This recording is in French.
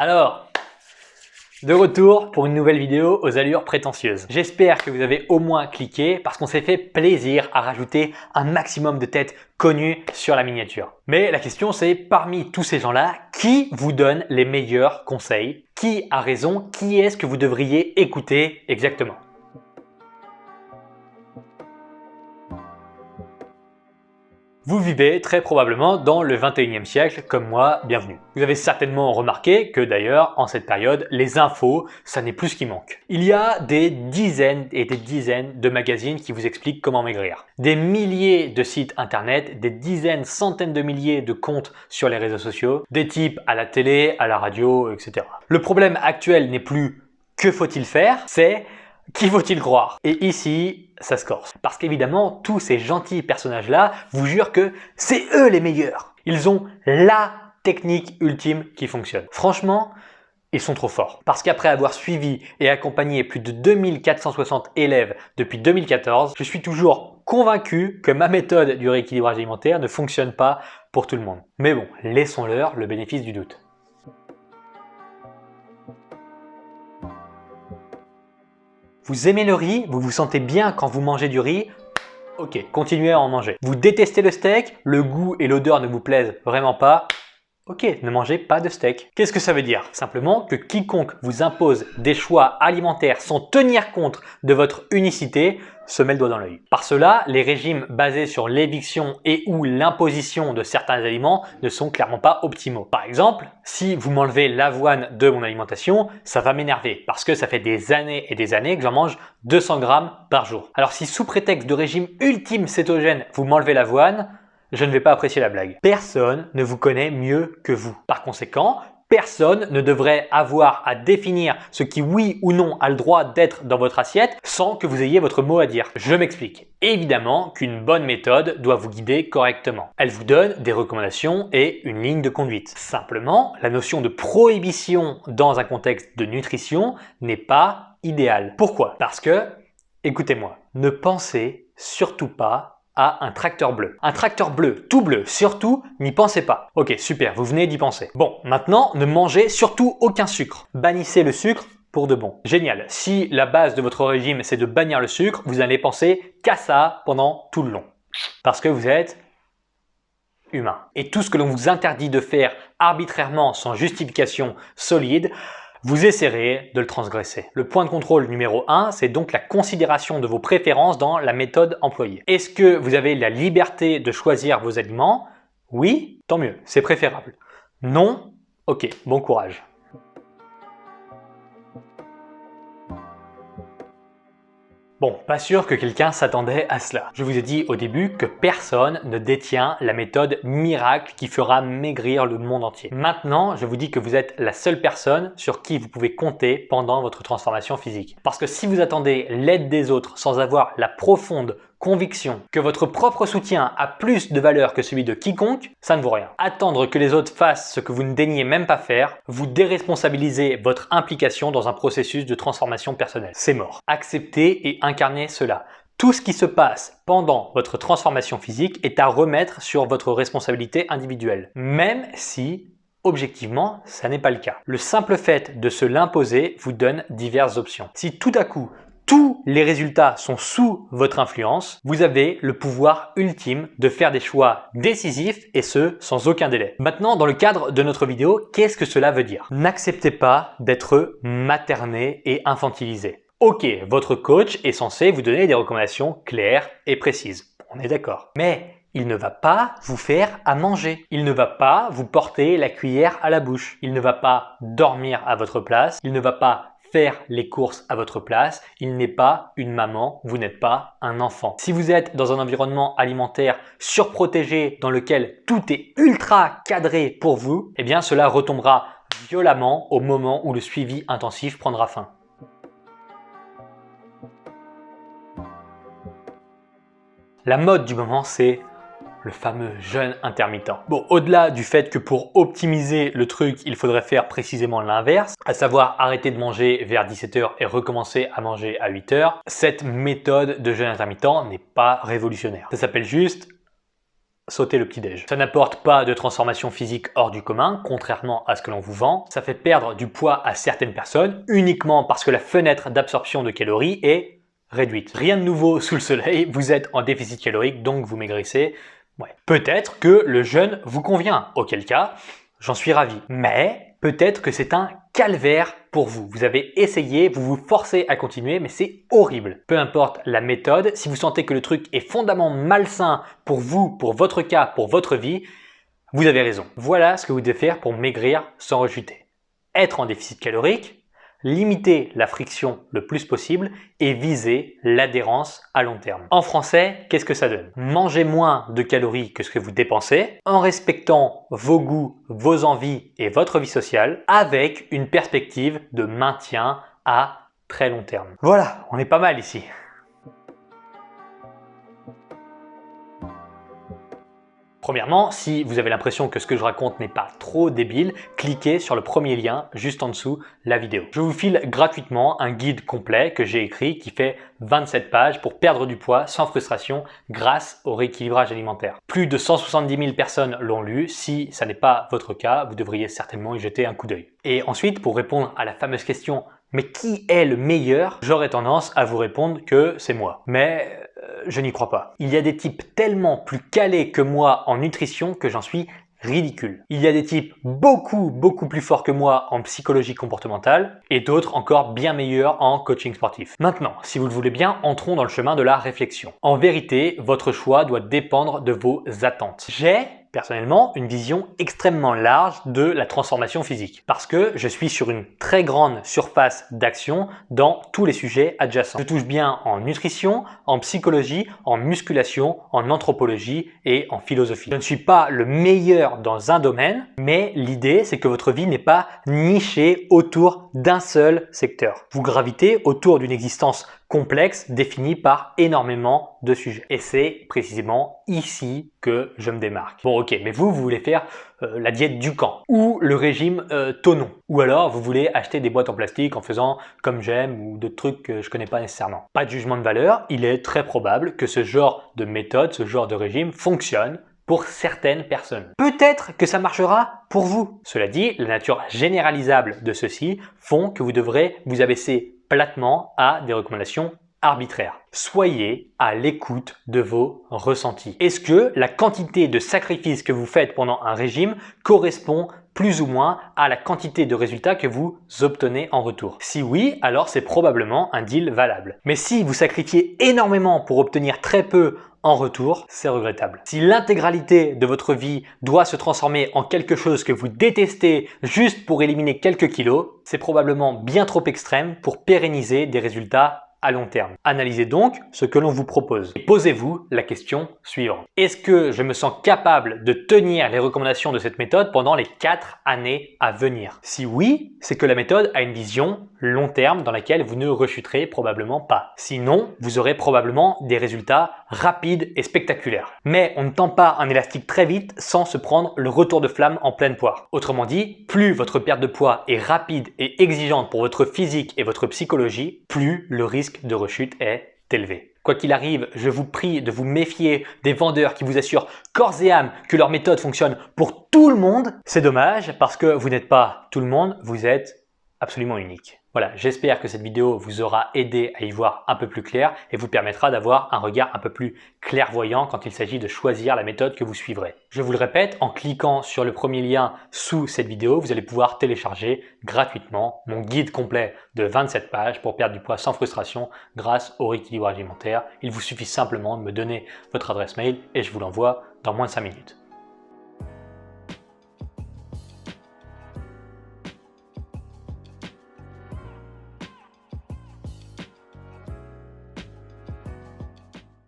Alors, de retour pour une nouvelle vidéo aux allures prétentieuses. J'espère que vous avez au moins cliqué parce qu'on s'est fait plaisir à rajouter un maximum de têtes connues sur la miniature. Mais la question c'est, parmi tous ces gens-là, qui vous donne les meilleurs conseils? Qui a raison? Qui est-ce que vous devriez écouter exactement? Vous vivez très probablement dans le 21e siècle comme moi, bienvenue. Vous avez certainement remarqué que d'ailleurs, en cette période, les infos, ça n'est plus ce qui manque. Il y a des dizaines et des dizaines de magazines qui vous expliquent comment maigrir. Des milliers de sites internet, des dizaines, centaines de milliers de comptes sur les réseaux sociaux, des types à la télé, à la radio, etc. Le problème actuel n'est plus que faut-il faire, c'est qui faut-il croire? Et ici, ça se corse. Parce qu'évidemment, tous ces gentils personnages-là vous jurent que c'est eux les meilleurs. Ils ont la technique ultime qui fonctionne. Franchement, ils sont trop forts. Parce qu'après avoir suivi et accompagné plus de 2460 élèves depuis 2014, je suis toujours convaincu que ma méthode du rééquilibrage alimentaire ne fonctionne pas pour tout le monde. Mais bon, laissons-leur le bénéfice du doute. Vous aimez le riz? Vous vous sentez bien quand vous mangez du riz? Ok, continuez à en manger. Vous détestez le steak? Le goût et l'odeur ne vous plaisent vraiment pas? Ok, ne mangez pas de steak. Qu'est-ce que ça veut dire? Simplement que quiconque vous impose des choix alimentaires sans tenir compte de votre unicité se met le doigt dans l'œil. Par cela, les régimes basés sur l'éviction et ou l'imposition de certains aliments ne sont clairement pas optimaux. Par exemple, si vous m'enlevez l'avoine de mon alimentation, ça va m'énerver parce que ça fait des années et des années que j'en mange 200 grammes par jour. Alors si sous prétexte de régime ultime cétogène, vous m'enlevez l'avoine, je ne vais pas apprécier la blague. Personne ne vous connaît mieux que vous. Par conséquent, personne ne devrait avoir à définir ce qui oui ou non a le droit d'être dans votre assiette sans que vous ayez votre mot à dire. Je m'explique. Évidemment qu'une bonne méthode doit vous guider correctement. Elle vous donne des recommandations et une ligne de conduite. Simplement, la notion de prohibition dans un contexte de nutrition n'est pas idéale. Pourquoi? Parce que, écoutez-moi, ne pensez surtout pas à un tracteur bleu. Un tracteur bleu, tout bleu, surtout, n'y pensez pas. Ok, super, vous venez d'y penser. Bon, maintenant, ne mangez surtout aucun sucre. Bannissez le sucre pour de bon. Génial. Si la base de votre régime, c'est de bannir le sucre, vous allez penser qu'à ça pendant tout le long. Parce que vous êtes humain. Et tout ce que l'on vous interdit de faire arbitrairement sans justification solide, vous essaierez de le transgresser. Le point de contrôle numéro 1, c'est donc la considération de vos préférences dans la méthode employée. Est-ce que vous avez la liberté de choisir vos aliments? Oui, tant mieux, c'est préférable. Non? Ok, bon courage. Bon, pas sûr que quelqu'un s'attendait à cela. Je vous ai dit au début que personne ne détient la méthode miracle qui fera maigrir le monde entier. Maintenant, je vous dis que vous êtes la seule personne sur qui vous pouvez compter pendant votre transformation physique. Parce que si vous attendez l'aide des autres sans avoir la profonde conviction que votre propre soutien a plus de valeur que celui de quiconque, ça ne vaut rien. Attendre que les autres fassent ce que vous ne daignez même pas faire, vous déresponsabilisez votre implication dans un processus de transformation personnelle. C'est mort. Acceptez et incarnez cela. Tout ce qui se passe pendant votre transformation physique est à remettre sur votre responsabilité individuelle, même si objectivement, ça n'est pas le cas. Le simple fait de se l'imposer vous donne diverses options. Si tout à coup, tous les résultats sont sous votre influence, vous avez le pouvoir ultime de faire des choix décisifs et ce, sans aucun délai. Maintenant, dans le cadre de notre vidéo, qu'est-ce que cela veut dire? N'acceptez pas d'être materné et infantilisé. Ok, votre coach est censé vous donner des recommandations claires et précises. On est d'accord. Mais il ne va pas vous faire à manger. Il ne va pas vous porter la cuillère à la bouche. Il ne va pas dormir à votre place. Il ne va pas faire les courses à votre place. Il n'est pas une maman, vous n'êtes pas un enfant. Si vous êtes dans un environnement alimentaire surprotégé dans lequel tout est ultra cadré pour vous, eh bien cela retombera violemment au moment où le suivi intensif prendra fin. La mode du moment, c'est le fameux jeûne intermittent. Bon, au-delà du fait que pour optimiser le truc, il faudrait faire précisément l'inverse, à savoir arrêter de manger vers 17 h et recommencer à manger à 8 h, cette méthode de jeûne intermittent n'est pas révolutionnaire. Ça s'appelle juste sautez le petit-déj. Ça n'apporte pas de transformation physique hors du commun, contrairement à ce que l'on vous vend. Ça fait perdre du poids à certaines personnes uniquement parce que la fenêtre d'absorption de calories est réduite. Rien de nouveau sous le soleil, vous êtes en déficit calorique, donc vous maigrissez. Ouais. Peut-être que le jeûne vous convient, auquel cas, j'en suis ravi. Mais peut-être que c'est un calvaire pour vous. Vous avez essayé, vous vous forcez à continuer, mais c'est horrible. Peu importe la méthode, si vous sentez que le truc est fondamentalement malsain pour vous, pour votre cas, pour votre vie, vous avez raison. Voilà ce que vous devez faire pour maigrir sans rechuter. Être en déficit calorique, limiter la friction le plus possible et viser l'adhérence à long terme. En français, qu'est-ce que ça donne? Mangez moins de calories que ce que vous dépensez en respectant vos goûts, vos envies et votre vie sociale avec une perspective de maintien à très long terme. Voilà, on est pas mal ici. Premièrement, si vous avez l'impression que ce que je raconte n'est pas trop débile, cliquez sur le premier lien juste en dessous la vidéo. Je vous file gratuitement un guide complet que j'ai écrit qui fait 27 pages pour perdre du poids sans frustration grâce au rééquilibrage alimentaire. Plus de 170 000 personnes l'ont lu. Si ça n'est pas votre cas, vous devriez certainement y jeter un coup d'œil. Et ensuite, pour répondre à la fameuse question « Mais qui est le meilleur ?» j'aurais tendance à vous répondre que c'est moi. Mais je n'y crois pas. Il y a des types tellement plus calés que moi en nutrition que j'en suis ridicule. Il y a des types beaucoup plus forts que moi en psychologie comportementale et d'autres encore bien meilleurs en coaching sportif. Maintenant, si vous le voulez bien, entrons dans le chemin de la réflexion. En vérité, votre choix doit dépendre de vos attentes. J'ai personnellement une vision extrêmement large de la transformation physique parce que je suis sur une très grande surface d'action dans tous les sujets adjacents. Je touche bien en nutrition, en psychologie, en musculation, en anthropologie et en philosophie. Je ne suis pas le meilleur dans un domaine, mais l'idée c'est que votre vie n'est pas nichée autour d'un seul secteur. Vous gravitez autour d'une existence complexe définie par énormément de sujets. Et c'est précisément ici que je me démarque. Bon ok, mais vous voulez faire la diète du camp ou le régime Tonon. Ou alors vous voulez acheter des boîtes en plastique en faisant comme j'aime ou d'autres trucs que je connais pas nécessairement. Pas de jugement de valeur, il est très probable que ce genre de méthode, ce genre de régime fonctionne pour certaines personnes. Peut-être que ça marchera pour vous. Cela dit, la nature généralisable de ceci font que vous devrez vous abaisser platement à des recommandations arbitraires. Soyez à l'écoute de vos ressentis. Est-ce que la quantité de sacrifices que vous faites pendant un régime correspond plus ou moins à la quantité de résultats que vous obtenez en retour? Si oui, alors c'est probablement un deal valable. Mais si vous sacrifiez énormément pour obtenir très peu en retour, c'est regrettable. Si l'intégralité de votre vie doit se transformer en quelque chose que vous détestez juste pour éliminer quelques kilos, c'est probablement bien trop extrême pour pérenniser des résultats à long terme. Analysez donc ce que l'on vous propose et posez-vous la question suivante. Est-ce que je me sens capable de tenir les recommandations de cette méthode pendant les 4 années à venir? Si oui, c'est que la méthode a une vision long terme dans laquelle vous ne rechuterez probablement pas. Sinon, vous aurez probablement des résultats rapides et spectaculaires. Mais on ne tend pas un élastique très vite sans se prendre le retour de flamme en pleine poire. Autrement dit, plus votre perte de poids est rapide et exigeante pour votre physique et votre psychologie, plus le risque de rechute est élevé. Quoi qu'il arrive, je vous prie de vous méfier des vendeurs qui vous assurent corps et âme que leur méthode fonctionne pour tout le monde. C'est dommage parce que vous n'êtes pas tout le monde, vous êtes absolument unique. Voilà, j'espère que cette vidéo vous aura aidé à y voir un peu plus clair et vous permettra d'avoir un regard un peu plus clairvoyant quand il s'agit de choisir la méthode que vous suivrez. Je vous le répète, en cliquant sur le premier lien sous cette vidéo, vous allez pouvoir télécharger gratuitement mon guide complet de 27 pages pour perdre du poids sans frustration grâce au rééquilibrage alimentaire. Il vous suffit simplement de me donner votre adresse mail et je vous l'envoie dans moins de 5 minutes.